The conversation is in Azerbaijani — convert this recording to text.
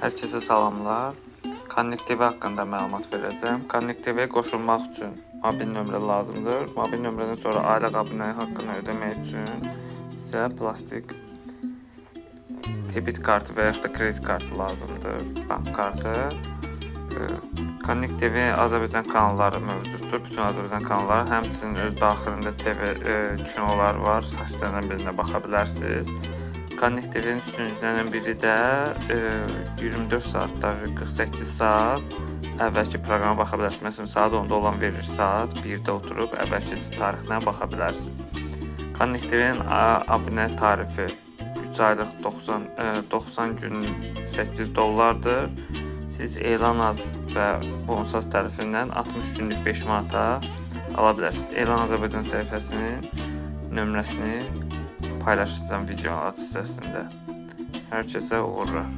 Herkese salamlar. Connect TV haqqında məlumat verəcəm. Connect TV-yə qoşulmaq üçün mobil nömrə lazımdır. Mobil nömrədən sonra aylıq abunəlik haqqını ödəmək üçün sizə plastik debit kartı və ya da kredi kartı lazımdır. Bank kartı. Connect TV Azərbaycan kanalları mövcuddur. Bütün Azərbaycan kanalları, həmçinin öz daxilində TV kinolar var. Saçlarından birinə baxa bilərsiniz. Connect TV-nin üstünlüklərindən biri də 24 saatlar, 48 saat əvvəlki proqrama baxa bilərsiniz. Məsələn, saat 10-da olan verir, saat 1-də oturub əvvəlki tarixdən baxa bilərsiniz. Connect TV-nin abunə tarifi 3 aylıq 90 gün $8. Siz elan az və bonusaz tərəfindən 60 günlük 5 manata ala bilərsiniz. Elan Azərbaycan səhifəsinin nömrəsini paylaşacağım videonun hissəsində. Hər kəsə uğurlar.